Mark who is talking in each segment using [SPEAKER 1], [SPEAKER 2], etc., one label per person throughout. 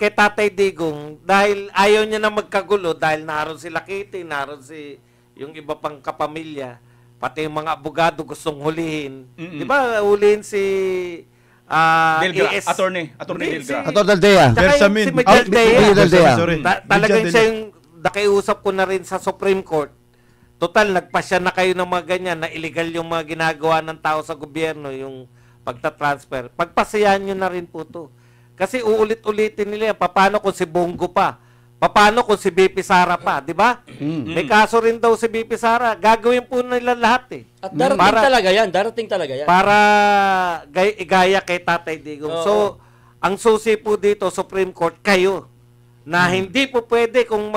[SPEAKER 1] kay Tatay Digong, dahil ayaw niya na magkagulo, dahil naroon si Lakiti, naroon si yung iba pang kapamilya, pati yung mga abogado gustong hulihin. Di ba, hulihin si
[SPEAKER 2] Delgra, attorney Delgra.
[SPEAKER 3] Attorney Daldea.
[SPEAKER 1] Tsaka yung si Miguel Dea. Talagang siya yung nakiusap ko na rin sa Supreme Court. Total, nagpasya na kayo ng mga ganyan na illegal yung mga ginagawa ng tao sa gobyerno, yung pagta-transfer. Pagpasayahan nyo na rin po to. Kasi uulit-ulitin nila yan. Paano kung si Bongo pa? Paano kung si BP Sara pa? Di ba? May kaso rin daw si BP Sara. Gagawin po nila lahat eh.
[SPEAKER 4] At darating talaga yan.
[SPEAKER 1] Para igaya kay Tatay Digong. So, ang susi po dito, Supreme Court, kayo. Na hindi po pwede kung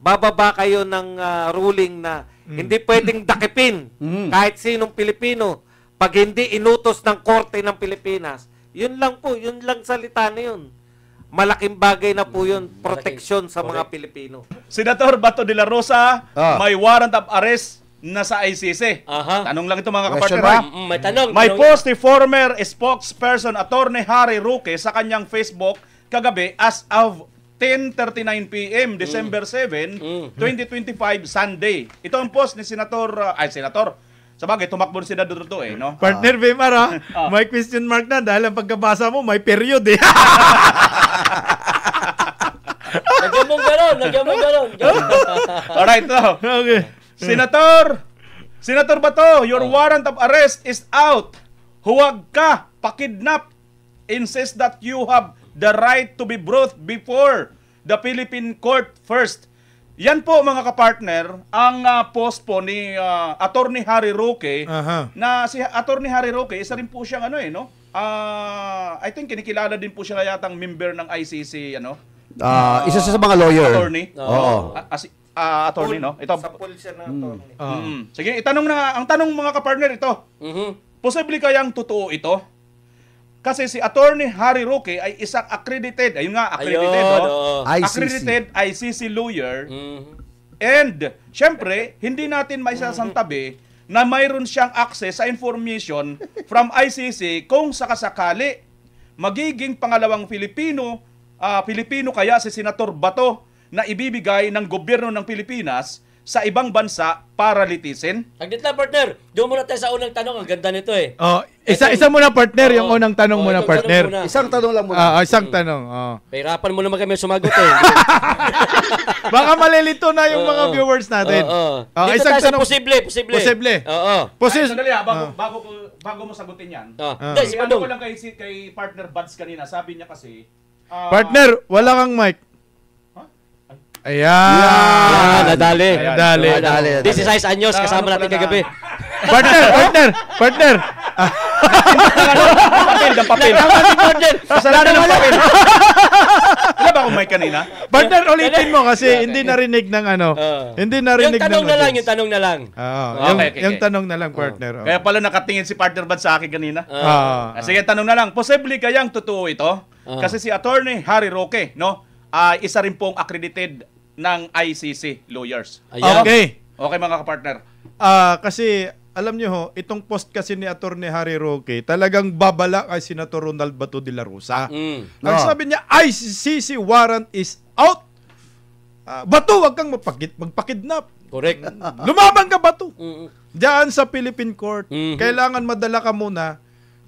[SPEAKER 1] bababa kayo ng ruling na hindi pwedeng dakipin kahit sinong Pilipino pag hindi inutos ng korte ng Pilipinas. Yun lang po, yun lang salita na yun. Malaking bagay na po yun, proteksyon sa mga Pilipino.
[SPEAKER 2] Senator Bato de la Rosa, may warrant of arrest na sa ICC. Tanong lang ito mga kapartner.
[SPEAKER 4] May tanong.
[SPEAKER 2] May post ni former spokesperson Attorney Harry Roque sa kanyang Facebook kagabi as of 10:39 p.m. December 7, 2025, Sunday. Ito ang post ni Senator, sabagay, tumakbo si Senador to eh, no?
[SPEAKER 5] Partner Bemar, may question mark na dahil ang pagkabasa mo may period eh.
[SPEAKER 4] Lagyan mong ganon.
[SPEAKER 2] Alright, no?
[SPEAKER 5] Okay.
[SPEAKER 2] Senator Bato, your warrant of arrest is out. Huwag ka pakidnap. Insist that you have the right to be brought before the Philippine court first. Yan po mga kapartner, ang post po ni Attorney Harry Roque, na si Attorney Harry Roque, isa rin po siyang I think kinikilala din po siya yatang member ng ICC,
[SPEAKER 3] Isa sa mga lawyer.
[SPEAKER 2] Attorney.
[SPEAKER 3] Oo.
[SPEAKER 2] Attorney, no? Ito.
[SPEAKER 1] Sa pool siya na attorney.
[SPEAKER 2] Sige, ang tanong mga kapartner ito, posible kayang totoo ito? Kasi si Attorney Harry Roque ay isang accredited, accredited ICC lawyer. And, syempre, hindi natin maisasantabi na mayroon siyang access sa information from ICC kung sakasakali magiging pangalawang Pilipino kaya si Senator Bato na ibibigay ng gobyerno ng Pilipinas sa ibang bansa para litisin.
[SPEAKER 4] Aglit na, partner. Doon muna tayo sa unang tanong. Ang ganda nito eh.
[SPEAKER 5] Isa muna, partner. Yung unang tanong muna, partner.
[SPEAKER 3] Isang tanong lang muna.
[SPEAKER 5] Isang tanong.
[SPEAKER 4] Pahirapan mo naman kami sumagot eh.
[SPEAKER 5] Baka malilito na yung mga viewers natin.
[SPEAKER 4] Dito tayo sa posible.
[SPEAKER 2] Sandali bago mo sagutin yan. Ano ko lang kay partner Buds kanina. Sabi niya kasi...
[SPEAKER 5] partner, wala kang mic. Ayan.
[SPEAKER 4] Nadali. 16 anyos kasama natin kagabi.
[SPEAKER 5] Partner.
[SPEAKER 2] Papel. Kasalanan ng papel. Wala ba akong mic kanina?
[SPEAKER 5] Partner, ulitin mo kasi hindi narinig ng hindi narinig ng
[SPEAKER 4] yung tanong na lang.
[SPEAKER 5] Yung tanong na lang, partner.
[SPEAKER 2] Kaya pala nakatingin si partner Buds sa akin kanina. Sige, tanong na lang. Posible kayang totoo ito? Kasi si Attorney Harry Roque, isa rin pong accredited ng ICC lawyers.
[SPEAKER 5] Okay
[SPEAKER 2] mga kapartner.
[SPEAKER 5] Kasi alam nyo ho, itong post kasi ni Attorney Harry Roque talagang babala kay Senator Ronald Bato de la Rosa. Ang sabi niya, ICC warrant is out. Bato, wag kang magpakidnap.
[SPEAKER 4] Correct.
[SPEAKER 5] Lumabang ka, Bato. Diyan sa Philippine Court. Kailangan madala ka muna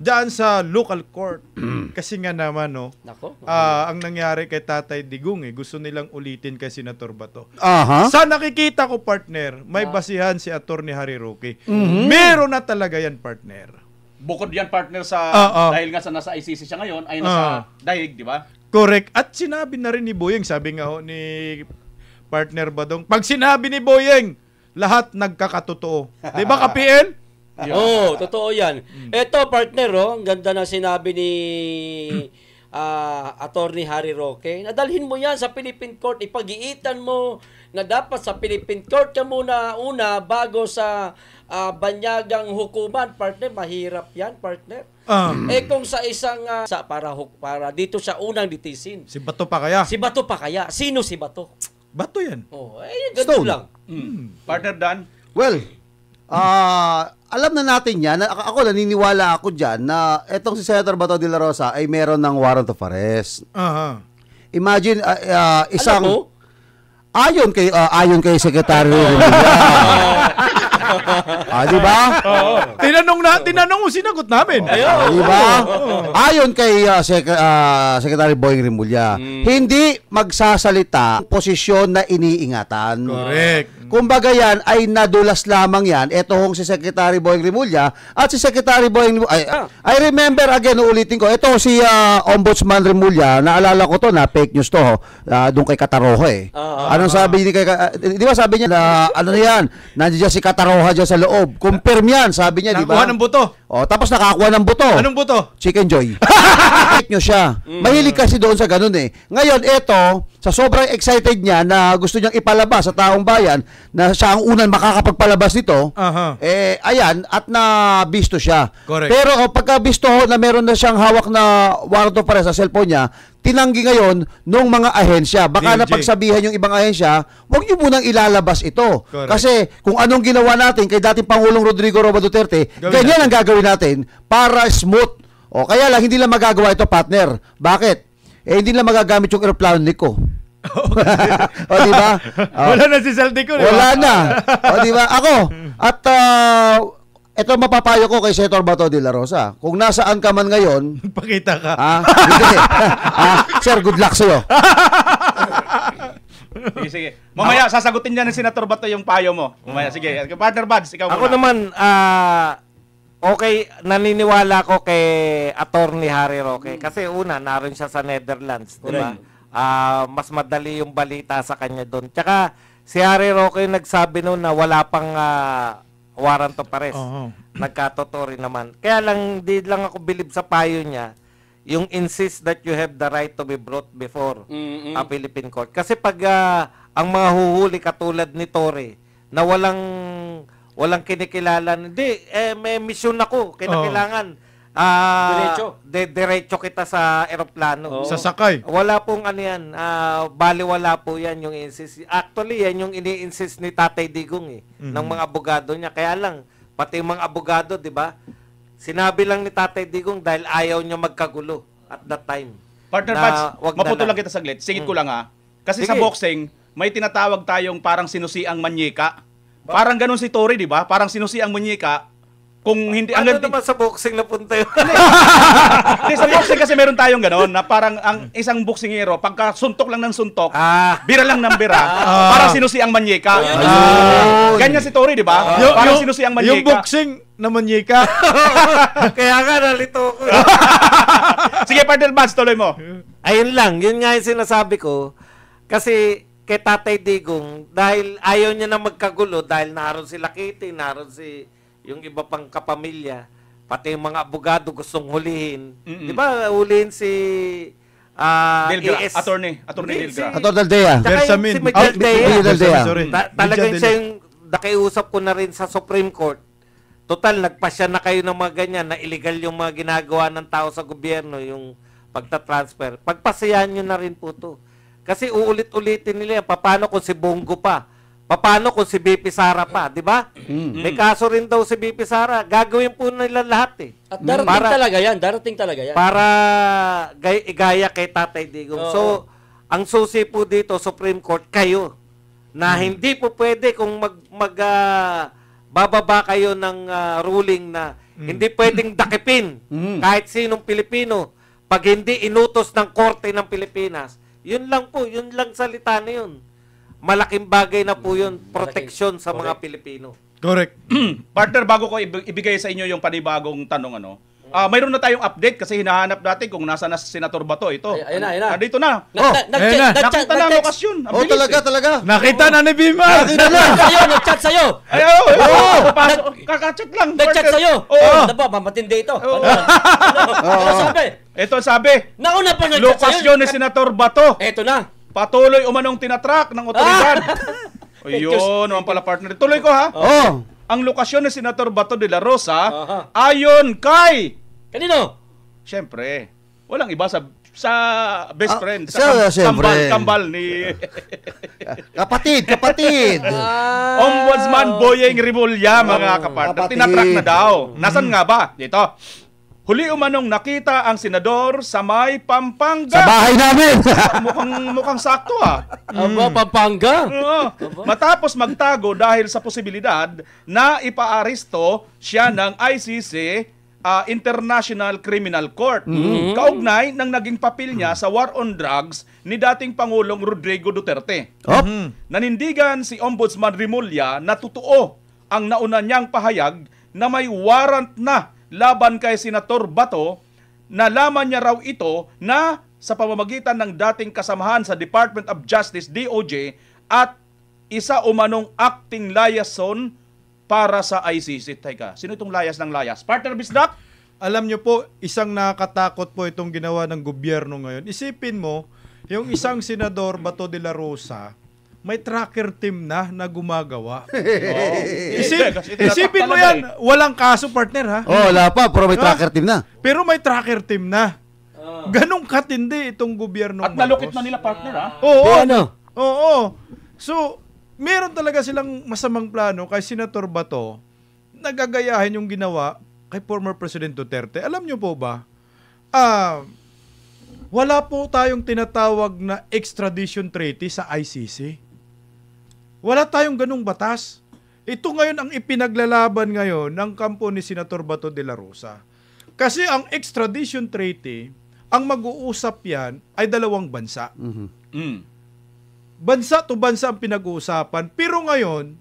[SPEAKER 5] diyan sa local court. Kasi nga naman, ang nangyari kay Tatay Digong, gusto nilang ulitin kay Senator Bato. Sa nakikita ko, partner, may basihan si Attorney Harry Roque. Meron na talaga yan, partner.
[SPEAKER 2] Bukod yan, partner, sa dahil nga nasa ICC siya ngayon, ay nasa daig, di ba?
[SPEAKER 5] Correct. At sinabi na rin ni Boyeng, sabi nga ni partner Badong, pag sinabi ni Boyeng, lahat nagkakatotoo. Di ba, ka-PL?
[SPEAKER 4] Totoo yan. Ito, partner, ang ganda na sinabi ni Attorney Harry Roque. Nadalhin mo yan sa Philippine Court. Ipag-iitan mo na dapat sa Philippine Court ka muna bago sa banyagang hukuman. Partner, mahirap yan, partner. Kung sa isang para dito sa unang litisin.
[SPEAKER 5] Si Bato pa kaya?
[SPEAKER 4] Sino si Bato?
[SPEAKER 5] Bato yan.
[SPEAKER 4] Ganito lang.
[SPEAKER 2] Partner Dan?
[SPEAKER 3] Well, Alam na natin yan. Ako, naniniwala ako dyan na etong si Senator Bato de la Rosa ay meron ng warrant of arrest. Imagine, isang... Ayon kay Secretary di ba?
[SPEAKER 5] Tinanong mo, sinagot namin.
[SPEAKER 3] Di ba? Ayon kay Secretary Boying Rimulya, hindi magsasalita posisyon na iniingatan.
[SPEAKER 5] Correct.
[SPEAKER 3] Kumbaga yan ay nadulas lamang yan. Ito hong si Secretary Boying Rimulya at si Secretary Boying I remember again, ulitin ko, ito si Ombudsman Rimulya, naalala ko to na fake news to, doon kay Kataroho Anong sabi ni di ba sabi niya na ano na yan, nandiyan si Kataroha dyan sa loob. Confirm yan, sabi niya, di ba?
[SPEAKER 5] Nakakuha ng buto.
[SPEAKER 3] Tapos nakakuha ng buto.
[SPEAKER 5] Anong buto?
[SPEAKER 3] Chicken Joy. Fake news siya. Mahilig kasi doon sa ganun Ngayon, ito, sa sobrang excited niya na gusto niyang ipalabas sa taong bayan na siya ang unang makakapagpalabas nito, ayan, at nabisto siya.
[SPEAKER 5] Correct.
[SPEAKER 3] Pero pagka bisto na meron na siyang hawak na warrant of arrest sa cellphone niya, tinanggi ngayon nung mga ahensya. Baka
[SPEAKER 5] DOJ.
[SPEAKER 3] napagsabihan yung ibang ahensya, huwag niyo munang ilalabas ito.
[SPEAKER 5] Correct.
[SPEAKER 3] Kasi kung anong ginawa natin kay dating Pangulong Rodrigo Roa Duterte, ganyan ang gagawin natin para smooth. Kaya lang, hindi lang magagawa ito, partner. Bakit? Hindi lang magagamit yung aeroplano ni ko. Di ba?
[SPEAKER 5] Wala na si Saldico.
[SPEAKER 3] Wala na. Di ba? Ako, at ito mapapayo ko kay Senator Bato de la Rosa. Kung nasaan ka man ngayon,
[SPEAKER 5] pakita ka.
[SPEAKER 3] Hindi. Sir, good luck sa'yo.
[SPEAKER 2] Sige. Mamaya, sasagutin niya ng Senator Bato yung payo mo. Mamaya, sige. Partner Buds, ikaw muna.
[SPEAKER 1] Ako naman, okay, naniniwala ko kay Attorney Harry Roque. Kasi una, naroon siya sa Netherlands. Diba? Mas madali yung balita sa kanya doon. Tsaka, si Harry Roque nagsabi noon na wala pang warrant of arrest. Nagkatotoo rin naman. Kaya lang, di lang ako bilib sa payo niya, yung insist that you have the right to be brought before a Philippine court. Kasi pag ang mga huhuli katulad ni Torre, na walang kinikilala, hindi, may mission ako, kinakailangan. Diretso kita sa eroplano.
[SPEAKER 5] Sasakay.
[SPEAKER 1] Wala pong ano yan, baliwala po yan yung insist. Actually, yan yung ini-insist ni Tatay Digong ng mga abogado niya. Kaya lang, pati yung mga abogado, di ba? Sinabi lang ni Tatay Digong dahil ayaw niya magkagulo at that time.
[SPEAKER 2] Partner Buds, maputo lang kita saglit. Singit ko lang Kasi sa boxing, may tinatawag tayong parang sinusiang manyika. Parang ganun si Torre, di ba? Parang sinusiang manyika. Kung hindi
[SPEAKER 1] ano naman sa boxing na punta yun?
[SPEAKER 2] Hindi, sa boxing kasi meron tayong gano'n na parang ang isang boksingero, pagka suntok lang ng suntok, bira lang ng bira, parang sinusiang manyeka. Ganyan si Torre, di ba? Parang sinusiang manyeka.
[SPEAKER 5] Yung boxing na manyeka.
[SPEAKER 1] Kaya nga, nalito ko.
[SPEAKER 2] Sige, Partner Buds, tuloy mo.
[SPEAKER 1] Ayun lang, yun nga yung sinasabi ko. Kasi kay Tatay Digong, dahil ayaw niya na magkagulo, dahil naroon si Lakiti, naroon si yung iba pang kapamilya, pati yung mga abogado gustong hulihin. Di ba, hulihin si
[SPEAKER 2] Delgra, Attorney Delgra.
[SPEAKER 3] Attorney Dea.
[SPEAKER 1] Tsaka yung si Miguel Dea. Talagang siya yung nakiusap ko na rin sa Supreme Court. Total, nagpasya na kayo ng mga ganyan na illegal yung mga ginagawa ng tao sa gobyerno, yung pagta-transfer. Pagpasayahan nyo na rin po to. Kasi uulit-ulitin nila yan. Paano kung si Bongo pa? Paano kung si BP Sara pa, di ba? May kaso rin daw si BP Sara. Gagawin po nila lahat
[SPEAKER 4] At darating talaga yan.
[SPEAKER 1] Para igaya kay Tatay Digong. So, ang susi po dito, Supreme Court, kayo, na hindi po pwede kung bababa kayo ng ruling na hindi pwedeng dakipin kahit sinong Pilipino pag hindi inutos ng korte ng Pilipinas. Yun lang po, yun lang salita na yun. Malaking bagay na po yun, proteksyon sa mga Pilipino.
[SPEAKER 5] Correct.
[SPEAKER 2] Partner, bago ko ibigay sa inyo yung panibagong tanong, mayroon na tayong update kasi hinahanap natin kung nasa na Senator Bato. Ito.
[SPEAKER 4] Ayun na.
[SPEAKER 2] Dito na.
[SPEAKER 4] Nakita
[SPEAKER 2] na ang lokasyon.
[SPEAKER 3] Talaga.
[SPEAKER 5] Nakita na ni Bima.
[SPEAKER 4] Nag-chat sa'yo.
[SPEAKER 2] Kakachat lang.
[SPEAKER 4] Nag-chat sa'yo. Diba, mamatindi ito. Ano sabi?
[SPEAKER 2] Ito sabi.
[SPEAKER 4] Nauna pa nag-chat sa'yo.
[SPEAKER 2] Lokasyon ni Senator Bato.
[SPEAKER 4] Ito na.
[SPEAKER 2] Patuloy umanong tinatrak ng otoridad. Ayun, naman pala partner. Tuloy ko Ang lokasyon ni Senator Bato de la Rosa ayon kay...
[SPEAKER 4] Kanino?
[SPEAKER 2] Siyempre, walang iba sa sa best friend, sa kambal ni
[SPEAKER 3] kapatid.
[SPEAKER 2] Ombudsman Boyeng Rimulya, mga kapartner. Tinatrack na daw. Nasaan nga ba? Dito. Huli umanong nakita ang senador sa may Pampanga.
[SPEAKER 3] Sa bahay namin.
[SPEAKER 2] mukhang sakto
[SPEAKER 4] Pampanga?
[SPEAKER 2] Matapos magtago dahil sa posibilidad na ipaaresto siya ng ICC, International Criminal Court. Kaugnay ng naging papel niya sa war on drugs ni dating Pangulong Rodrigo Duterte. Nanindigan si Ombudsman Rimulya na totoo ang nauna niyang pahayag na may warrant na laban kay Senator Bato. Nalaman niya raw ito na sa pamamagitan ng dating kasamahan sa Department of Justice, DOJ, at isa umanong acting liaison para sa ICC. Teka, sino itong layas ng layas? Partner Bisdak?
[SPEAKER 5] Alam nyo po, isang nakakatakot po itong ginawa ng gobyerno ngayon. Isipin mo, yung isang senador, Bato de la Rosa, may tracker team na gumagawa. Isipin mo yan, walang kaso, partner, ha?
[SPEAKER 3] Wala pa, pero may tracker team na.
[SPEAKER 5] Pero may tracker team na. Ganong katindi itong gobyerno.
[SPEAKER 2] At nalukit na nila, partner, ha?
[SPEAKER 5] Oo. So, meron talaga silang masamang plano kay Senator Bato, nagagayahin yung ginawa kay former President Duterte. Alam nyo po ba, wala po tayong tinatawag na extradition treaty sa ICC. Wala tayong ganung batas. Ito ngayon ang ipinaglalaban ngayon ng kampo ni Senator Bato de la Rosa. Kasi ang extradition treaty, ang mag-uusap yan ay dalawang bansa. Bansa to bansa ang pinag-uusapan. Pero ngayon,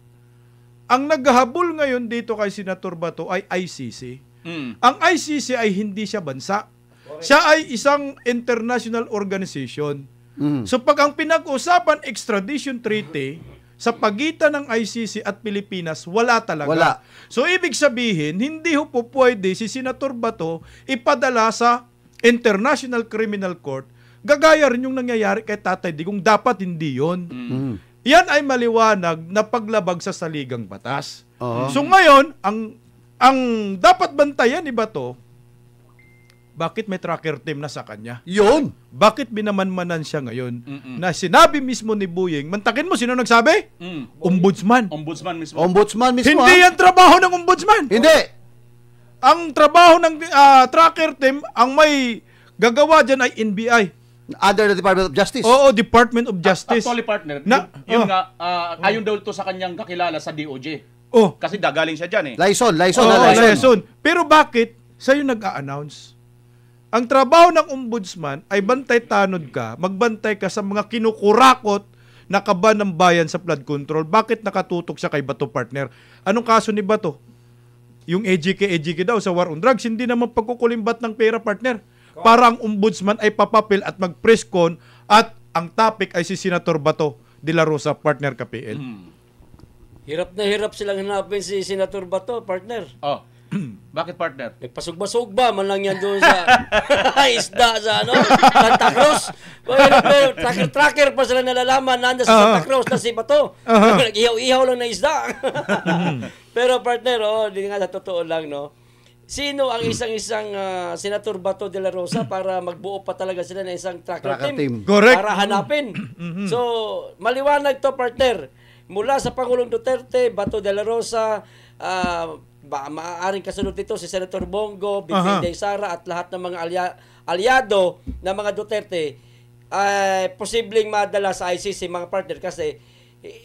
[SPEAKER 5] ang naghahabol ngayon dito kay Senator Bato ay ICC. Ang ICC ay hindi siya bansa. Siya ay isang international organization. So pag ang pinag-uusapan extradition treaty, sa pagitan ng ICC at Pilipinas, wala talaga.
[SPEAKER 3] Wala.
[SPEAKER 5] So ibig sabihin, hindi ho po pwede si Senator Bato ipadala sa International Criminal Court. Gagaya rin yung nangyayari kay Tatay Digong. Dapat hindi yun. Yan ay maliwanag na paglabag sa saligang batas. So ngayon, ang dapat bantayan ni Bato, bakit may tracker team na sa kanya?
[SPEAKER 3] Yun.
[SPEAKER 5] Bakit binamanmanan siya ngayon? Na sinabi mismo ni Boyeng, mantakin mo, sino nagsabi? Ombudsman.
[SPEAKER 2] Ombudsman mismo.
[SPEAKER 3] Ombudsman mismo.
[SPEAKER 5] Hindi yan trabaho ng ombudsman.
[SPEAKER 3] Hindi.
[SPEAKER 5] Ang trabaho ng tracker team, ang may gagawa dyan ay NBI.
[SPEAKER 3] Under the Department of Justice.
[SPEAKER 5] Oo, Department of Justice.
[SPEAKER 2] Actually, partner, yun nga, ayon daw ito sa kanyang kakilala sa DOJ. Kasi dagaling siya dyan
[SPEAKER 3] Liaison.
[SPEAKER 5] Pero bakit sa'yo nag-a-announce? Ang trabaho ng ombudsman ay bantay tanod ka, magbantay ka sa mga kinukurakot na kaba ng bayan sa flood control. Bakit nakatutok siya kay Bato, partner? Anong kaso ni Bato? Yung EJK daw sa war on drugs, hindi naman pagkukulimbat ng pera, partner. Para ang ombudsman ay papapil at mag-press con at ang topic ay si Senator Bato de la Rosa, partner KPL.
[SPEAKER 4] Hirap na hirap silang hanapin si Senator Bato, partner.
[SPEAKER 2] Bakit, partner?
[SPEAKER 4] Nagpasugba-sugba man lang yan doon sa isda sa Santa Cruz. Pero tracker pa sila nalalaman na sa Santa Cruz na si Bato. Nag-ihaw-ihaw lang na isda. Pero partner, di nga sa totoo lang, sino ang isang Senator Bato de la Rosa para magbuo pa talaga sila ng isang tracker team?
[SPEAKER 5] Correct.
[SPEAKER 4] Para hanapin. So, maliwanag to, partner. Mula sa Pangulong Duterte, Bato de la Rosa, maaaring kasunod dito si Senator Bongo, Bipinday Sara at lahat ng mga alyado ng mga Duterte ay posibleng madala sa ICC, mga partner, kasi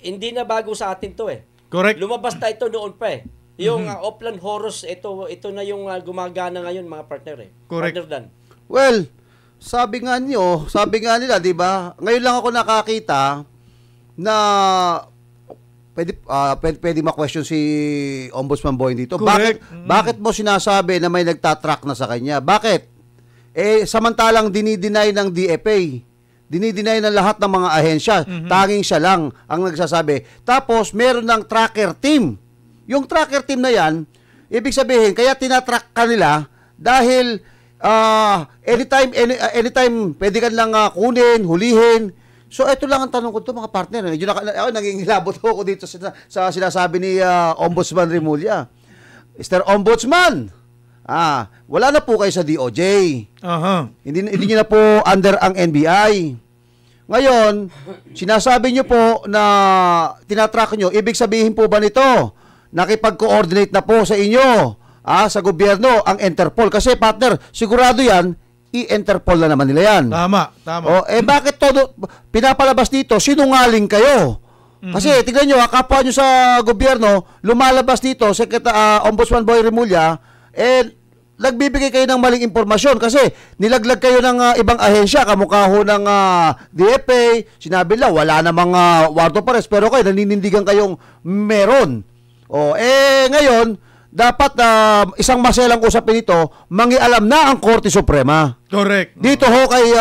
[SPEAKER 4] hindi na bago sa atin to
[SPEAKER 5] Correct.
[SPEAKER 4] Lumabas na ito noon pa Yung Oplan Horus, ito na yung gumagana ngayon, mga partner
[SPEAKER 5] Correct.
[SPEAKER 4] Partner Dan.
[SPEAKER 3] Well, sabi nga nila, di ba? Ngayon lang ako nakakita na pwede ma-question si Ombudsman Boyeng dito.
[SPEAKER 5] Correct.
[SPEAKER 3] Bakit mo sinasabi na may nagtatrack na sa kanya? Bakit? Samantalang dinideny ng DFA. Dinideny ng lahat ng mga ahensya. Tanging siya lang ang nagsasabi. Tapos, meron ng tracker team. Yung tracker team na yan, ibig sabihin, kaya tinatrack ka nila dahil anytime pwede ka lang kunin, hulihin. So, ito lang ang tanong ko ito, mga partner. Nangingilabot ako dito sa sinasabi ni Ombudsman Rimulya. Mr. Ombudsman, Wala na po kayo sa DOJ.
[SPEAKER 5] Aha.
[SPEAKER 3] Hindi niyo na po under ang NBI. Ngayon, sinasabi niyo po na tinatrack niyo, ibig sabihin po ba nito, nakipag-coordinate na po sa inyo, sa gobyerno, ang Interpol? Kasi partner, sigurado yan, i-Interpol na naman nila yan.
[SPEAKER 5] Tama.
[SPEAKER 3] Bakit todo pinapalabas dito, sinungaling kayo? Kasi tingnan nyo, kapwa nyo sa gobyerno, lumalabas dito, Ombudsman Boy Remulla, nagbibigay kayo ng maling impormasyon kasi nilaglag kayo ng ibang ahensya, kamukha ho ng DFA, sinabi lang, wala namang warrant of arrest, pero kayo, naninindigan kayong meron. Ngayon, dapat isang maselang usapin ito, mangialam na ang Korte Suprema.
[SPEAKER 5] Correct.
[SPEAKER 3] Dito ho kay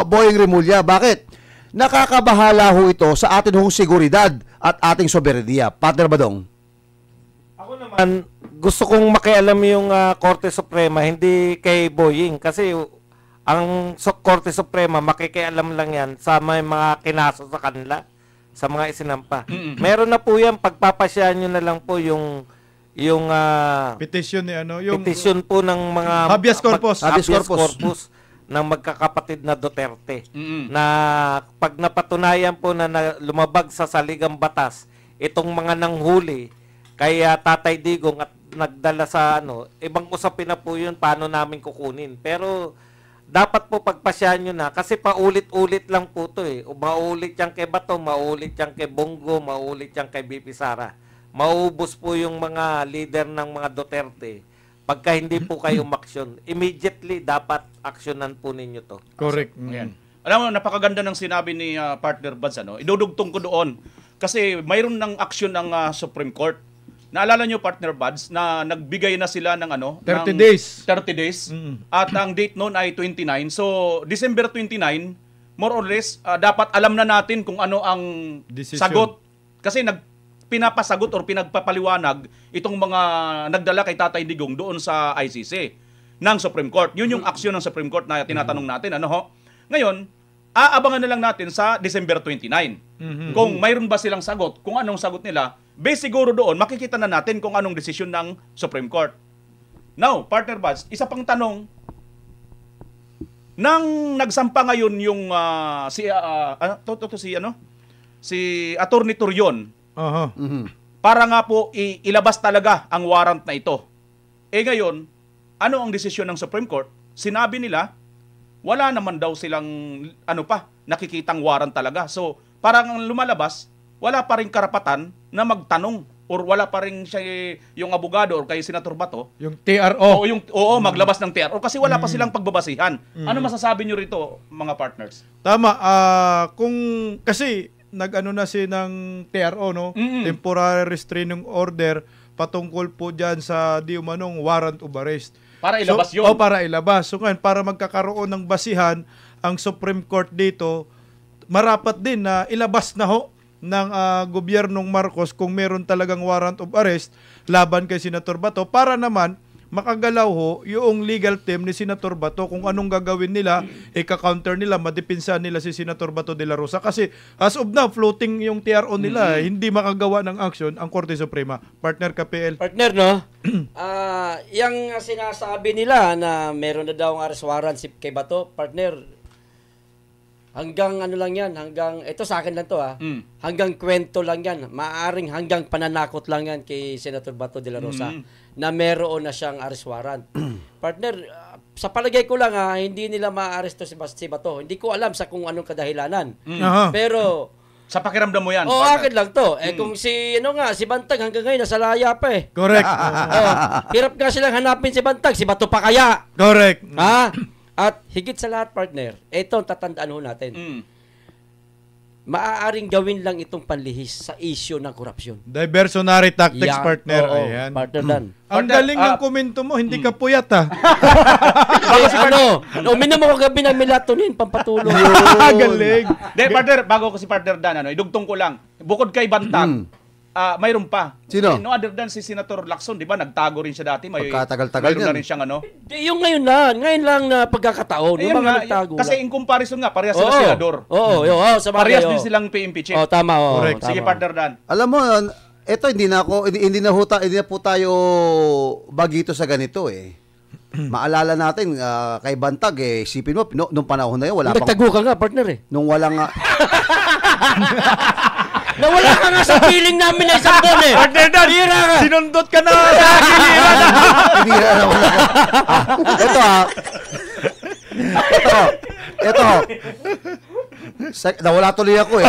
[SPEAKER 3] Boying Remulla. Bakit? Nakakabahala ho ito sa atin hong seguridad at ating soberenya. Partner Badong?
[SPEAKER 1] Ako naman, gusto kong makialam yung Korte Suprema, hindi kay Boying. Kasi ang Korte Suprema, makikialam lang yan sa may mga kinaso sa kanila, sa mga isinampa. Meron na po yan, pagpapasyahan nyo na lang po yung
[SPEAKER 5] petition ni yung
[SPEAKER 1] petition po ng mga
[SPEAKER 5] habeas corpus
[SPEAKER 1] ng magkakapatid na Duterte na pag napatunayan po na lumabag sa saligang batas itong mga nanghuli kay Tatay Digong at nagdala sa ibang usapin na po yun paano namin kukunin, pero dapat po pagpasyahan nyo na kasi paulit-ulit lang po to maulit yan kay Bato, maulit yan kay Bongo, maulit yan kay BP Sara. Maubos po yung mga leader ng mga Duterte pagka hindi po kayo umaksyon. Immediately, dapat aksyonan po ninyo to.
[SPEAKER 5] Correct.
[SPEAKER 2] Ayan. Alam mo, napakaganda ng sinabi ni partner Buds. Idudugtong ko doon. Kasi mayroon ng aksyon ng Supreme Court. Naalala nyo, partner Buds, na nagbigay na sila ng
[SPEAKER 5] 30 days.
[SPEAKER 2] 30 days. At ang date noon ay 29. So, December 29, more or less, dapat alam na natin kung ano ang
[SPEAKER 5] Decision.
[SPEAKER 2] sagot. Kasi pinapasagot or pinagpapaliwanag itong mga nagdala kay Tatay Digong doon sa ICC ng Supreme Court. Yun yung aksyon ng Supreme Court na tinatanong natin. Ngayon, aabangan na lang natin sa December 29. Kung mayroon ba silang sagot, kung anong sagot nila, based siguro doon, makikita na natin kung anong desisyon ng Supreme Court. Now, partner Buds, isa pang tanong, nang nagsampa ngayon yung si Attorney Torion, para nga po ilabas talaga ang warrant na ito. Ngayon, ano ang desisyon ng Supreme Court? Sinabi nila, wala naman daw silang nakikitang warrant talaga. So, parang lumalabas, wala pa rin karapatan na magtanong or wala pa rin siya yung abogado or kay Senator Bato.
[SPEAKER 5] Yung TRO.
[SPEAKER 2] Maglabas ng TRO kasi wala pa silang pagbabasihan. Ano masasabi nyo rito, mga partners?
[SPEAKER 5] Tama. Kung kasi na si ng TRO, temporary restraining order patungkol po dyan sa di umanong warrant of arrest.
[SPEAKER 2] Para ilabas yun.
[SPEAKER 5] Para ilabas. So ngayon, para magkakaroon ng basihan ang Supreme Court dito, marapat din na ilabas na ho ng gobyernong Marcos kung meron talagang warrant of arrest laban kay Senator Bato para naman makagalaw ho yung legal team ni Senator Bato kung anong gagawin nila, ika-counter nila, madipinsa nila si Senator Bato de la Rosa. Kasi as of now, floating yung TRO nila, hindi makagawa ng action ang Korte Suprema. Partner KPL.
[SPEAKER 4] Partner, yung sinasabi nila na meron na daw ang arrest warrant si kay Bato, partner, hanggang lang yan, ito sa akin lang to hanggang kwento lang yan, maaring hanggang pananakot lang yan kay Senator Bato de la Rosa na meron na siyang arrest warrant. Partner, sa palagay ko lang hindi nila ma-aresto si Bato. Hindi ko alam sa kung anong kadahilanan. Pero
[SPEAKER 2] sa pakiramdam mo yan.
[SPEAKER 4] Akin lang to. Kung si Bantag hanggang ngayon nasa laya pa
[SPEAKER 5] Correct.
[SPEAKER 4] Hirap nga silang hanapin si Bantag, si Bato pa kaya.
[SPEAKER 5] Correct.
[SPEAKER 4] At higit sa lahat, partner, ito ang tatandaan ho natin. Maaaring gawin lang itong panlihis sa issue ng korupsyon.
[SPEAKER 5] Diversionary tactics, partner. Ayan.
[SPEAKER 4] Partner Dan.
[SPEAKER 5] Ang galing ng komento mo, hindi ka puyat
[SPEAKER 4] Uminom ako gabi ng melatonin, pampatulog.
[SPEAKER 5] Galing.
[SPEAKER 2] Partner, bago ko si partner Dan, idugtong ko lang. Bukod kay Bantag, mayroon pa.
[SPEAKER 3] Sino?
[SPEAKER 2] No other than si Senator Lacson, di ba? Nagtago rin siya dati.
[SPEAKER 3] Pagkatagal-tagal
[SPEAKER 2] mayroon na rin siyang
[SPEAKER 4] Yung ngayon lang na pagkakataon. Yung mga nagtago
[SPEAKER 2] kasi in comparison nga, parehas sila senador. Parehas din silang PMP chief.
[SPEAKER 4] Tama.
[SPEAKER 2] Correct. Sige, partner Dan.
[SPEAKER 3] Alam mo, ito hindi na po tayo bagito sa ganito Maalala natin, kay Bantag, isipin mo, nung panahon na yun, wala pang...
[SPEAKER 4] Nagtago ka nga, partner eh.
[SPEAKER 3] Nung walang...
[SPEAKER 4] Nawala ka nga sa feeling namin na isang buwan eh.
[SPEAKER 5] Partner Dan, sinundot ka na sa giliran.
[SPEAKER 3] Hinira na wala ka. Ito. Nawala tuloy ako eh.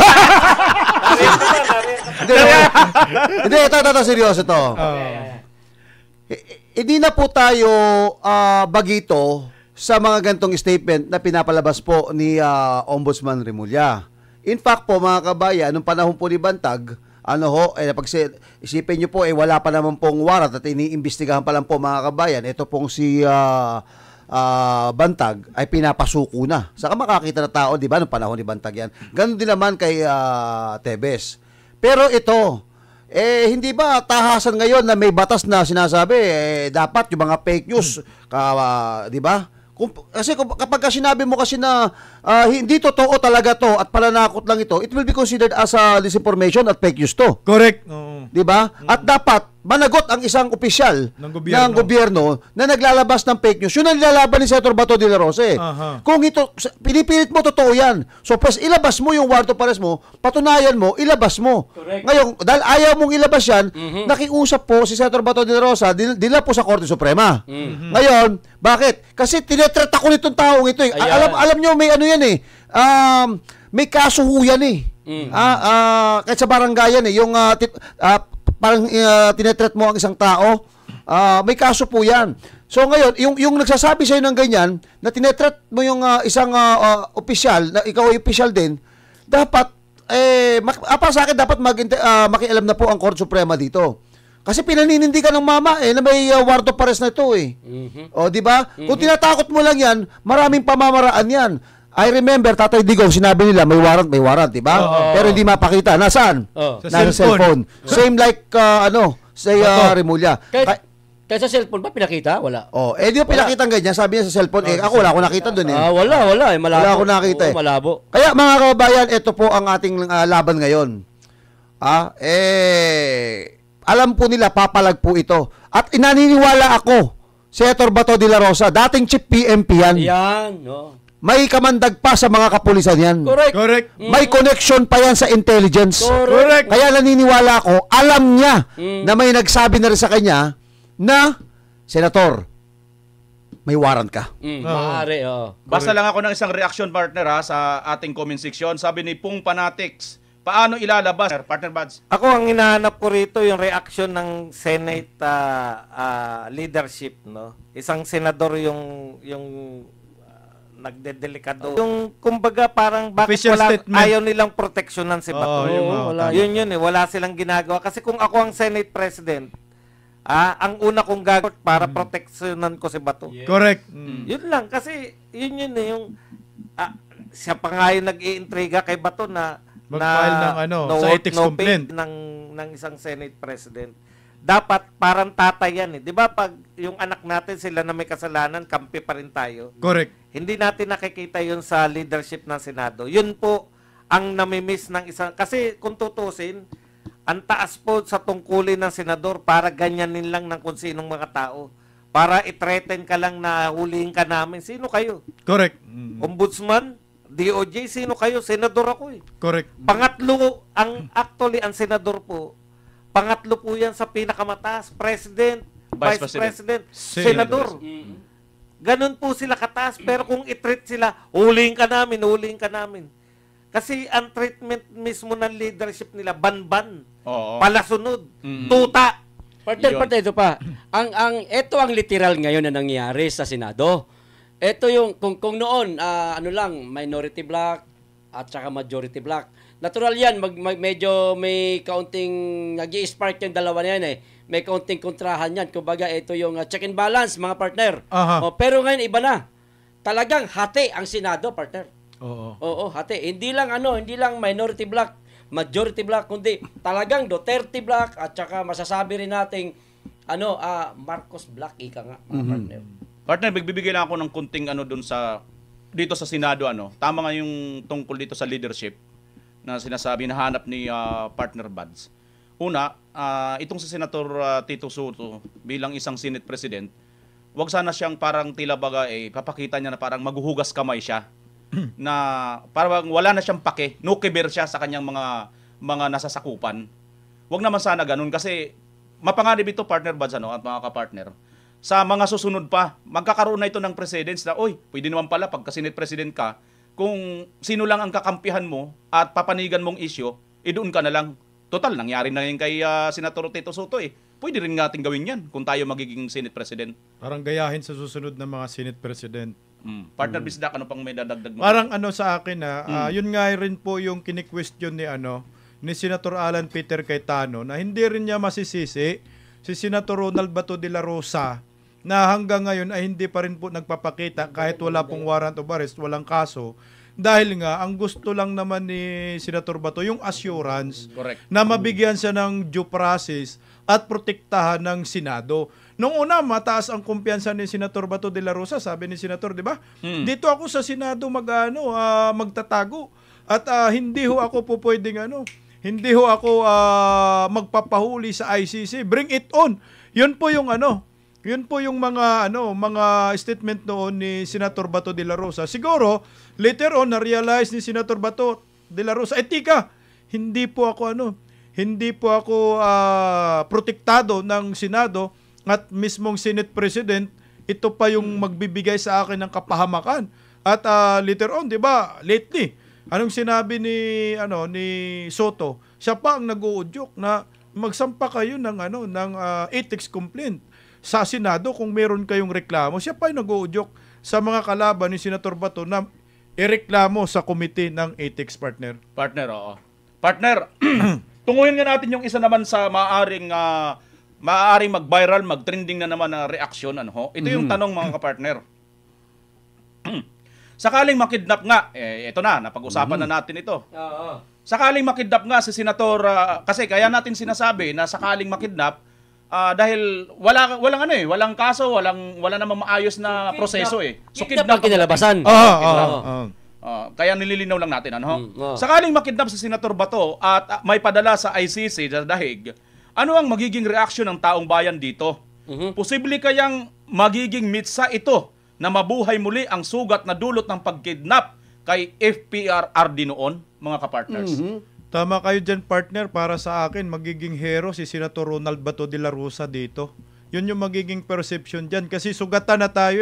[SPEAKER 3] Hindi, ito, seryoso to. Hindi na po tayo bagito sa mga gantong statement na pinapalabas po ni Ombudsman Remulla. In fact po, mga kabayan, nung panahon po ni Bantag, isipin nyo po, wala pa naman pong warrant at iniimbestigahan pa lang po, mga kabayan. Ito pong si Bantag ay pinapasuko na. Saka makakita na tao, di ba, nung panahon ni Bantag yan. Ganon din naman kay Tebes. Pero ito, hindi ba tahasan ngayon na may batas na sinasabi, dapat yung mga fake news, di ba? Kasi kapag sinabi mo kasi na hindi totoo talaga to at pananakot lang ito, it will be considered as a disinformation at fake news to.
[SPEAKER 5] Correct.
[SPEAKER 3] Di ba? At dapat managot ang isang opisyal ng gobyerno na naglalabas ng fake news. Yun ang nilalaban ni Senator Bato de la Rosa eh. Kung ito, pinipilit mo, totoo yan. So, pas ilabas mo yung warrant of arrest mo, patunayan mo, ilabas mo.
[SPEAKER 4] Correct.
[SPEAKER 3] Ngayon, dahil ayaw mong ilabas yan, nakiusap po si Senator Bato de la Rosa, dila po sa Korte Suprema. Ngayon, bakit? Kasi tinetret ako nitong taong ito eh. Alam nyo, may ano yan eh. May kaso ho yan eh. Kahit sa barangayan eh, yung parang tinetret mo ang isang tao, may kaso po yan. So ngayon, yung nagsasabi sa'yo ng ganyan, na tinetret mo yung isang opisyal, na ikaw ay opisyal din, dapat, para sa akin, dapat makialam na po ang Korte Suprema dito. Kasi pinaninindi ka ng mama na may warrant of arrest na ito eh. O, di ba? Kung tinatakot mo lang yan, maraming pamamaraan yan. I remember, Tatay Digong, sinabi nila, may warrant, di ba? Pero hindi mapakita. Nasaan? Nasa cellphone. Same like, sa Remulla.
[SPEAKER 4] Kaya sa cellphone ba pinakita? Wala.
[SPEAKER 3] Di ba pinakita ganyan? Sabi niya sa cellphone, ako wala akong nakita doon eh.
[SPEAKER 4] Wala eh. Malabo.
[SPEAKER 3] Wala akong nakita eh.
[SPEAKER 4] Malabo.
[SPEAKER 3] Kaya mga kababayan, ito po ang ating laban ngayon. Alam po nila, papalag po ito. At inaniniwala ako, Senator Bato de la Rosa, dating chief PMP yan.
[SPEAKER 4] Yan,
[SPEAKER 3] May kamandag pa sa mga kapulisan yan.
[SPEAKER 5] Correct.
[SPEAKER 3] May connection pa yan sa intelligence.
[SPEAKER 5] Correct.
[SPEAKER 3] Kaya naniniwala ako, alam niya na may nagsabi na rin sa kanya na, Senator, may warrant ka.
[SPEAKER 4] Maaari,
[SPEAKER 2] Basta lang ako ng isang reaction, partner, sa ating comment section. Sabi ni Pung Fanatics, paano ilalabas, partner Buds?
[SPEAKER 1] Ako, ang hinahanap ko rito yung reaction ng Senate leadership, no? Isang senador yung nagdedelikado. Yung kumbaga parang bakit ayaw nilang proteksyonan si Bato. Yun eh, wala silang ginagawa. Kasi kung ako ang Senate President, ang una kong gagawin para proteksyonan ko si Bato.
[SPEAKER 5] Yeah. Correct.
[SPEAKER 1] Yun lang, kasi yun eh, yung siya pa nga yung nag-iintriga kay Bato na
[SPEAKER 5] mag-file ng sa ethics complaint
[SPEAKER 1] ng isang Senate President. Dapat parang tatay yan eh. 'Di ba pag yung anak natin sila na may kasalanan, kampi pa rin tayo.
[SPEAKER 5] Correct.
[SPEAKER 1] Hindi natin nakikita yun sa leadership ng Senado. Yun po ang namimiss ng isang, kasi kung tutusin, ang taas po sa tungkulin ng senador para ganyanin lang ng kung sinong mga tao. Para i-threaten ka lang na huliin ka namin. Sino kayo?
[SPEAKER 5] Correct.
[SPEAKER 1] Ombudsman? DOJ? Sino kayo? Senador ako eh.
[SPEAKER 5] Correct.
[SPEAKER 1] Pangatlo, ang senador po, pangatlo po yan sa pinakamataas. President, Vice President, Senador. Ganun po sila kataas. Pero kung i-treat sila, huliin ka namin. Kasi ang treatment mismo ng leadership nila, ban-ban, palasunod, tuta.
[SPEAKER 4] Partner, ito pa. Ito ang literal ngayon na nangyayari sa Senado. Ito yung, kung noon, minority block at saka majority block. Natural yan, medyo may kaunting nag-i-spark yung dalawa na yan eh. May kaunting kontrahan yan. Kumbaga, ito yung check and balance, mga partner. Pero ngayon, iba na. Talagang hati ang Senado, partner. Oo, hati. Hindi lang minority block, majority block, kundi talagang Duterte block at saka masasabi rin nating Marcos block, ika nga, mga partner.
[SPEAKER 2] Partner, magbibigay lang ako ng kunting dito sa Senado, Tama nga yung tungkol dito sa leadership na sinasabi, nahanap ni partner Buds. Una, itong si Senator Tito Soto bilang isang Senate President, wag sana siyang parang tila baga papakita niya na parang maghuhugas kamay siya na parang wala na siyang pake, no kiber siya sa kanyang mga nasasakupan. Wag naman sana ganun kasi mapanganib ito, partner Bads, at mga kapartner. Sa mga susunod pa, magkakaroon na ito ng precedents na, pwede naman pala pagka Senate President ka, kung sino lang ang kakampihan mo at papanigan mong issue, doon ka na lang. Total, nangyari na yun kay Senator Tito Soto Pwede rin natin gawin yan kung tayo magiging Senate President.
[SPEAKER 5] Parang gayahin sa susunod na mga Senate President.
[SPEAKER 2] Partner Bisdak, ano pang may dadagdag mo?
[SPEAKER 5] Parang sa akin yun nga rin po yung kini-question ni Senator Alan Peter Cayetano na hindi rin niya masisisi si Senator Ronald Bato de la Rosa na hanggang ngayon ay hindi pa rin po nagpapakita kahit wala pong warrant of arrest, walang kaso. Dahil nga, ang gusto lang naman ni Senator Bato, yung assurance na mabigyan siya ng due process at protektahan ng Senado. Nung una, mataas ang kumpiyansa ni Senator Bato de la Rosa. Sabi ni Senator, di ba? Dito ako sa Senado magtatago. At hindi ho ako po pwedeng hindi ho ako magpapahuli sa ICC. Bring it on. Yun po yung Yun po yung mga statement noon ni Senator Bato de la Rosa. Siguro later on na-realize ni Senator Bato de la Rosa, tika, hindi po ako protektado ng Senado at mismong Senate President, ito pa yung magbibigay sa akin ng kapahamakan. At later on, 'di ba? Lately, anong sinabi ni Soto? Siya pa ang nag-uudyok na magsampa kayo ng ethics complaint sa Senado kung meron kayong reklamo. Siya pa yung nag-uudyok sa mga kalaban ni Senator Bato na ireklamo sa komite ng ethics, partner.
[SPEAKER 2] Partner, oo. Partner, tunguhin nga natin yung isa naman sa maaaring mag-viral, mag-trending na naman na reaksyon. Ito yung tanong, mga kapartner. Sakaling makidnap nga, ito na, napag-usapan na natin ito. Sakaling makidnap nga si Senator, kasi kaya natin sinasabi na sakaling makidnap, dahil walang kaso, wala namang maayos na proseso
[SPEAKER 4] So kidnap ang kinalabasan.
[SPEAKER 2] Kaya nililinaw lang natin Sakaling makidnap si Senator Bato at may padala sa ICC sa dahig, ano ang magiging reaksyon ng taong bayan dito? Posible kayang magiging mitsa ito na mabuhay muli ang sugat na dulot ng pagkidnap kay FPRRD noon, mga kapartners?
[SPEAKER 5] Tama kayo dyan, partner. Para sa akin, magiging hero si Senator Ronald Bato de la Rosa dito. Yun yung magiging perception dyan. Kasi sugatan na tayo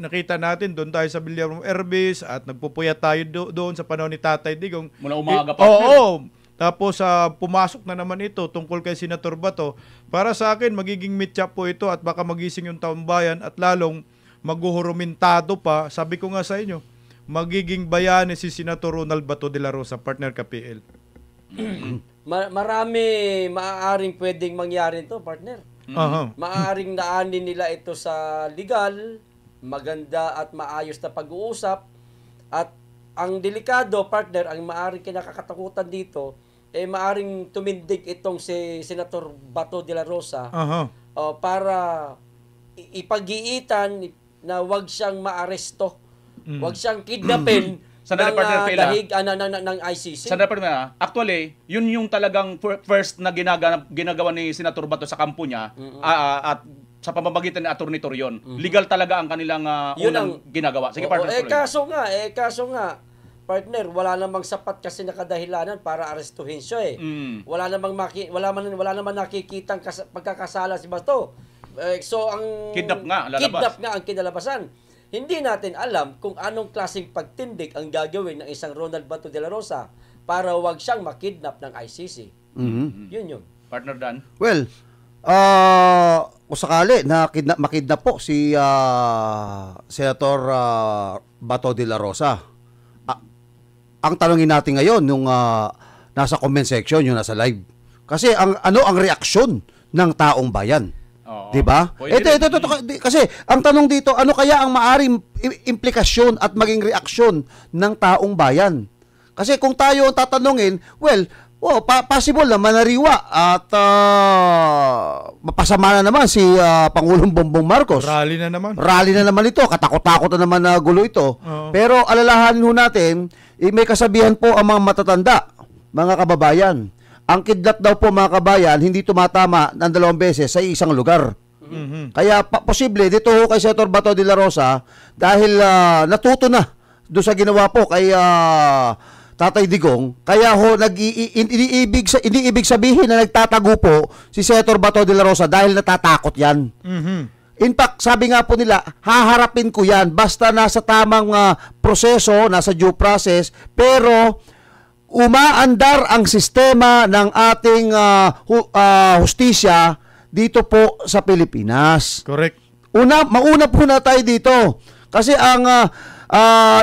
[SPEAKER 5] nakita natin, doon tayo sa Bilyar Erbis at nagpupuyat tayo doon sa panahon ni Tatay Digong.
[SPEAKER 2] Mula umaga, partner.
[SPEAKER 5] Tapos pumasok na naman ito tungkol kay Senator Bato. Para sa akin, magiging mitya po ito at baka magising yung taong bayan at lalong maghuhurumintado pa. Sabi ko nga sa inyo, magiging bayani si Senator Ronald Bato de la Rosa, partner KPL.
[SPEAKER 4] Marami maaaring pwedeng mangyari ito, partner. Maaaring daanin nila ito sa legal, maganda at maayos na pag-uusap. At ang delikado, partner, ang maaaring kinakatakutan dito, maaaring tumindig itong si Senator Bato de la Rosa para ipag-iitan na wag siyang maaresto. Wag siyang kidnapin ng ICC.
[SPEAKER 2] Actually, yun yung talagang first na ginagawa ni Senator Bato sa kampo niya at sa pamamagitan ni Atty. Torion. Legal talaga ang kanilang unang ginagawa. Sige, partner.
[SPEAKER 4] Kaso nga, partner, wala namang sapat kasi nakadahilanan para arestuhin siya Wala namang nakikitang pagkakasala si Bato. So ang
[SPEAKER 2] kidnap nga
[SPEAKER 4] ang kinalabasan. Hindi natin alam kung anong klaseng pagtindig ang gagawin ng isang Ronald Bato de la Rosa para wag siyang makidnap ng ICC. Yun.
[SPEAKER 2] Partner Dan?
[SPEAKER 3] Well, kung sakali na makidnap po si Senator Bato de la Rosa, ang tanongin natin ngayon nung nasa comment section, yung nasa live. Kasi ang reaksyon ng taong bayan? 'Di ba? Ito kasi ang tanong dito, ano kaya ang maaring implikasyon at maging reaksyon ng taong bayan? Kasi kung tayo tatanungin, possible na manariwa at mapasama na naman si Pangulong Bongbong Marcos.
[SPEAKER 5] Rally na naman
[SPEAKER 3] ito, katakot-takot na naman na gulo ito. Pero alalahanin ho natin, may kasabihan po ang mga matatanda, mga kababayan. Ang kidnap daw po, mga kabayan, hindi tumatama ng 2 beses sa isang lugar. Kaya posible dito ho kay Senator Bato de la Rosa dahil natuto na doon sa ginawa po kay Tatay Digong, kaya ho iniibig sabihin na nagtatago po si Senator Bato de la Rosa dahil natatakot yan. In fact, sabi nga po nila, haharapin ko yan basta nasa tamang proseso, nasa due process, pero umaandar ang sistema ng ating hustisya dito po sa Pilipinas.
[SPEAKER 5] Correct.
[SPEAKER 3] Mauna po na tayo dito. Kasi ang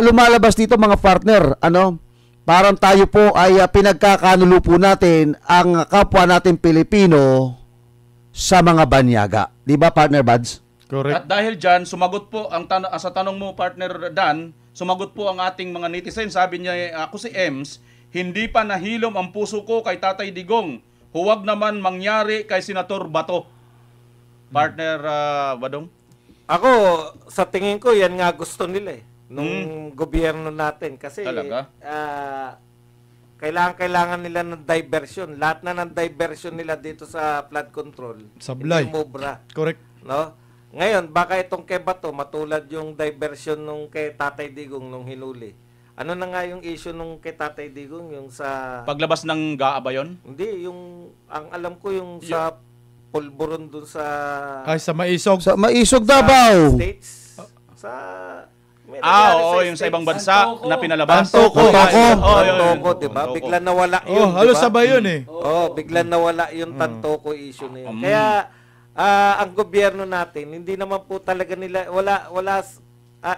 [SPEAKER 3] lumalabas dito mga partner, parang tayo po ay pinagkakanulo po natin ang kapwa natin Pilipino sa mga banyaga. Di ba, partner Buds?
[SPEAKER 2] At
[SPEAKER 5] Correct.
[SPEAKER 2] dahil dyan, sumagot po sa tanong mo, partner Dan, sumagot po ang ating mga netizen. Sabi niya, ako si Ems, hindi pa nahilom ang puso ko kay Tatay Digong. Huwag naman mangyari kay Senator Bato. Partner Badong?
[SPEAKER 1] Ako, sa tingin ko, yan nga gusto nila nung gobyerno natin. Kasi,
[SPEAKER 2] Talaga?
[SPEAKER 1] kailangan nila ng diversion. Lahat na ng diversion nila dito sa flood control.
[SPEAKER 5] Sablay.
[SPEAKER 1] Hindi umubra.
[SPEAKER 5] Correct.
[SPEAKER 1] No? Ngayon, baka itong kay Bato, matulad yung diversion nung kay Tatay Digong nung hinuli. Ano na nga yung issue nung kay Tatay Digong? Yung sa...
[SPEAKER 2] Paglabas ng GAA ba yun?
[SPEAKER 1] Hindi, yung... Ang alam ko yung sa pulburon dun sa...
[SPEAKER 5] Ay, sa Maisog.
[SPEAKER 3] Sa Maisog Davao.
[SPEAKER 1] States. Sa... may nangyari
[SPEAKER 2] Oo, yung sa ibang bansa
[SPEAKER 4] Antoko.
[SPEAKER 2] na pinalabas.
[SPEAKER 3] Antoko.
[SPEAKER 1] Tantoko, di ba? Bigla nawala yun,
[SPEAKER 5] Halos
[SPEAKER 1] di ba?
[SPEAKER 5] sabay yun eh.
[SPEAKER 1] Bigla nawala yung Tantoko issue na yun. Kaya, ang gobyerno natin, hindi naman po talaga nila,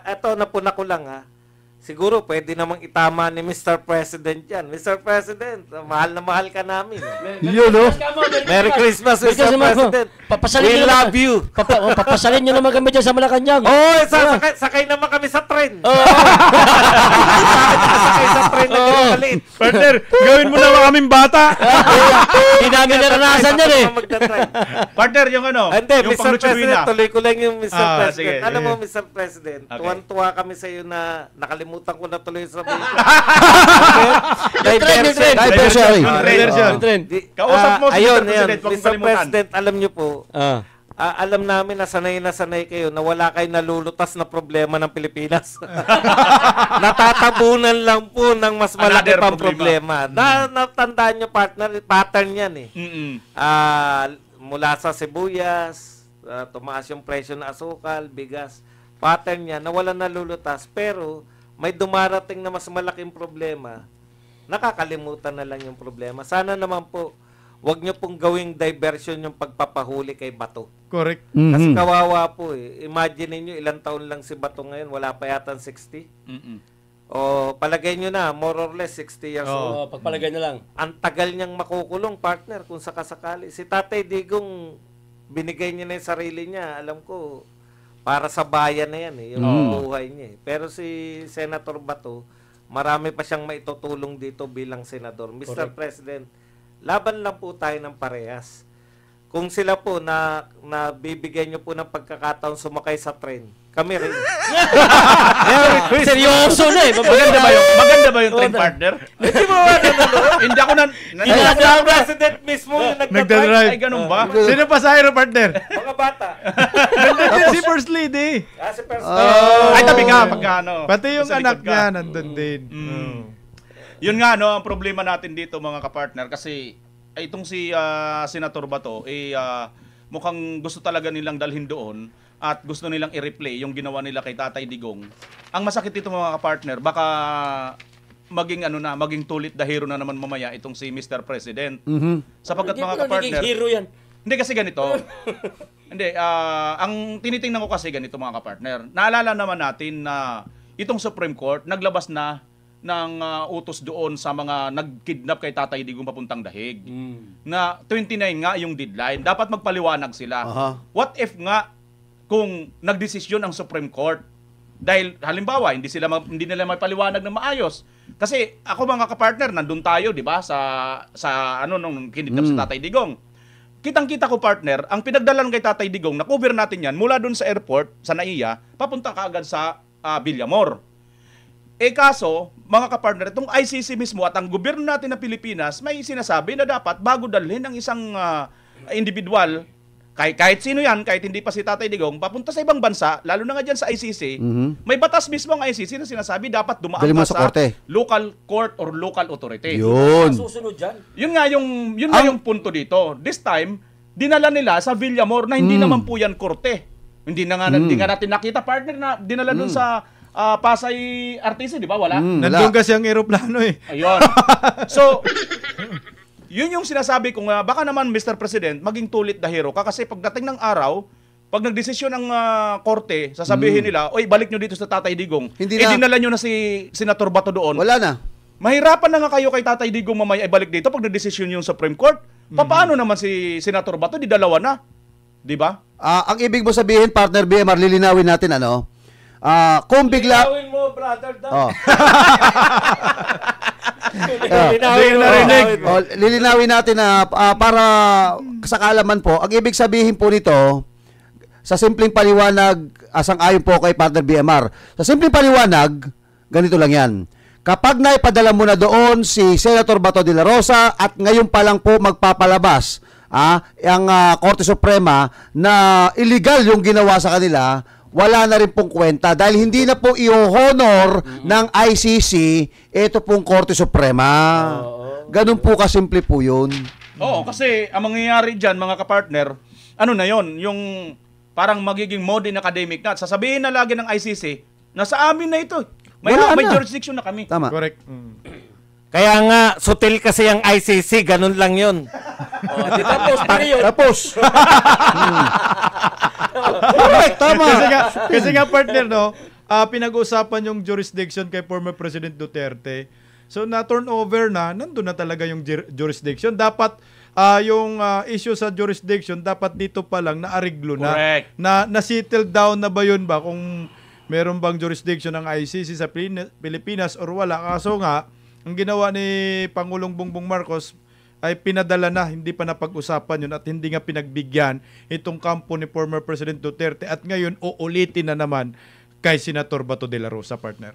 [SPEAKER 1] eto napuna ko lang siguro pwede namang itama ni Mr. President yan. Mr. President, mahal na mahal ka namin.
[SPEAKER 3] Yun, no?
[SPEAKER 1] Merry Christmas, Mr. President.
[SPEAKER 4] Papasalin
[SPEAKER 1] We
[SPEAKER 4] nyo
[SPEAKER 1] love you.
[SPEAKER 4] Papasalin nyo naman kami dyan sa Malacanang.
[SPEAKER 1] Sakay naman kami sa tren.
[SPEAKER 4] Oo.
[SPEAKER 1] Sakay sa tren na ginagalit.
[SPEAKER 5] Partner, gawin mo naman kaming bata.
[SPEAKER 4] Hindi namin naranasan yan eh.
[SPEAKER 2] Partner, yung
[SPEAKER 1] Hindi,
[SPEAKER 2] yung
[SPEAKER 1] Mr. President, tuloy ko lang yung Mr. President.
[SPEAKER 2] sige.
[SPEAKER 1] Alam mo, Mr. President, tuwan-tuwa kami sa iyo na nakalimutan ko na tuloy sa
[SPEAKER 3] Diversion.
[SPEAKER 5] Diversion.
[SPEAKER 2] Kausap mo si
[SPEAKER 1] ayun,
[SPEAKER 2] Mr. President, huwag
[SPEAKER 1] Mr.
[SPEAKER 2] kalimutan.
[SPEAKER 1] President, alam niyo po, alam namin na sanay kayo na wala kayo nalulutas na problema ng Pilipinas. Natatabunan lang po ng mas malaki
[SPEAKER 2] Another
[SPEAKER 1] pang problema. Natandaan niyo, partner, pattern yan eh. Mula sa sibuyas, tumaas yung presyo ng asukal, bigas, pattern niya na wala nalulutas, pero may dumarating na mas malaking problema, nakakalimutan na lang yung problema. Sana naman po, wag nyo pong gawing diversion yung pagpapahuli kay Bato.
[SPEAKER 5] Correct.
[SPEAKER 1] Kasi kawawa po eh. Imagine niyo ilang taon lang si Bato ngayon, wala pa yata 60. O palagay nyo na, more or less 60 years old.
[SPEAKER 4] Pagpalagay na lang.
[SPEAKER 1] Ang tagal niyang makukulong, partner, kung sakasakali. Si Tatay Digong, binigay niya na yung sarili niya. Alam ko, para sa bayan na yan eh, yung buhay niya eh. Pero si Senator Bato, marami pa siyang maitutulong dito bilang senador. Mr. President, laban lang po tayo ng parehas. Kung sila po na bibigyan nyo po ng pagkakataon sumakay sa tren, kami rin.
[SPEAKER 4] Seryoso na eh.
[SPEAKER 2] Maganda ba yung train partner?
[SPEAKER 1] Hindi mo ba nanonood?
[SPEAKER 2] Hindi ako
[SPEAKER 1] Ang president mismo yung nagdadrive.
[SPEAKER 2] Ay, ganun ba?
[SPEAKER 5] Sino pa sa aero, partner?
[SPEAKER 1] Mga bata.
[SPEAKER 5] Nandun si First Lady.
[SPEAKER 1] Si
[SPEAKER 2] Ay, tabi ka pagkano.
[SPEAKER 5] Pati yung
[SPEAKER 2] Sa
[SPEAKER 5] anak
[SPEAKER 2] likod ka.
[SPEAKER 5] niya nandun din.
[SPEAKER 2] Yun nga, ang problema natin dito mga kapartner, kasi itong si Senator Bato, mukhang gusto talaga nilang dalhin doon at gusto nilang i-replay yung ginawa nila kay Tatay Digong. Ang masakit dito mga kapartner, baka maging tulit the hero na naman mamaya itong si Mr. President. Sapagkat
[SPEAKER 4] Hindi
[SPEAKER 2] mga
[SPEAKER 4] mo na naging
[SPEAKER 2] kapartner,
[SPEAKER 4] hero yan.
[SPEAKER 2] hindi kasi ganito. Hindi, ang tinitingnan ko kasi ganito mga kapartner. Naalala naman natin na itong Supreme Court naglabas na ng utos doon sa mga nagkidnap kay Tatay Digong papuntang Dahig. Na 29 nga yung deadline. Dapat magpaliwanag sila. What if nga kung nagdesisyon ang Supreme Court? Dahil halimbawa, hindi nila may paliwanag na maayos. Kasi ako mga kapartner, nandun tayo, 'di ba, sa nung kidnap sa Tatay Digong. Kitang-kita ko partner, ang pinagdalan kay Tatay Digong, na-cover natin 'yan mula doon sa airport sa NAIA, papunta kaagad sa Villamor. Kaso, mga kapartner, itong ICC mismo at ang gobyerno natin na Pilipinas may sinasabi na dapat bago dalhin ang isang individual, kahit sino yan, kahit hindi pa si Tatay Digong, papunta sa ibang bansa, lalo na nga dyan sa ICC, may batas mismo ang ICC na sinasabi dapat dumaan
[SPEAKER 3] Dali mo
[SPEAKER 2] ka
[SPEAKER 3] sa
[SPEAKER 2] sa
[SPEAKER 3] korte.
[SPEAKER 2] local court or local authority.
[SPEAKER 3] Yun.
[SPEAKER 4] Susunod dyan.
[SPEAKER 2] Yun nga yung punto dito. This time, dinala nila sa Villamor na hindi naman po yan korte. Hindi nga natin nakita, partner, na dinala dun sa Pasay RTC, di ba? Wala?
[SPEAKER 5] Nandun kasi ang eroplano eh.
[SPEAKER 2] Ayun. So, yun yung sinasabi ko nga, baka naman Mr. President, maging tulit the hero ka kasi pagdating ng araw, pag nagdesisyon ng korte, sasabihin nila, oy, balik nyo dito sa Tatay Digong.
[SPEAKER 3] Hindi na.
[SPEAKER 2] Dinala nyo na si Senator Bato doon.
[SPEAKER 3] Wala na.
[SPEAKER 2] Mahirapan na nga kayo kay Tatay Digong mamaya ibalik dito pag nagdesisyon yung Supreme Court. Paano naman si Senator Bato? Di dalawa na. Di ba?
[SPEAKER 3] Ang ibig mo sabihin, partner BMR, lilinawin natin kung bigla...
[SPEAKER 4] Linawin mo, brother.
[SPEAKER 3] Oh. Lilinawin natin na para sa kaalaman po, ang ibig sabihin po nito, sa simpleng paliwanag, asang-ayon po kay partner BMR, sa simpleng paliwanag, ganito lang yan. Kapag naipadala mo na doon si Senator Bato de la Rosa at ngayon pa lang po magpapalabas ang Korte Suprema na illegal yung ginawa sa kanila, wala na rin pong kwenta dahil hindi na po i-honor ng ICC ito pong Korte Suprema. Ganun po kasimple po yun.
[SPEAKER 2] Oo, kasi ang mangyayari dyan, mga kapartner, ano na yon, yung parang magiging modern academic na. Sasabihin na lagi ng ICC, nasa amin na ito. May jurisdiction na kami.
[SPEAKER 3] Tama.
[SPEAKER 5] Correct.
[SPEAKER 1] Kaya nga, sutil kasi ang ICC, ganun lang yun.
[SPEAKER 3] Tapos.
[SPEAKER 5] Tama. Kasi nga partner, no, pinag-usapan yung jurisdiction kay former President Duterte. So na-turn over na, nandun na talaga yung jurisdiction. Dapat yung issue sa jurisdiction, dapat dito pa lang na-ariglo na.
[SPEAKER 2] Correct.
[SPEAKER 5] Na-settle down na ba yun ba? Kung meron bang jurisdiction ng ICC sa Pilipinas or wala. Kaso nga, ang ginawa ni Pangulong Bongbong Marcos ay pinadala na, hindi pa napag-usapan yun at hindi nga pinagbigyan itong kampo ni former President Duterte at ngayon uulitin na naman kay Senator Bato de la Rosa, partner.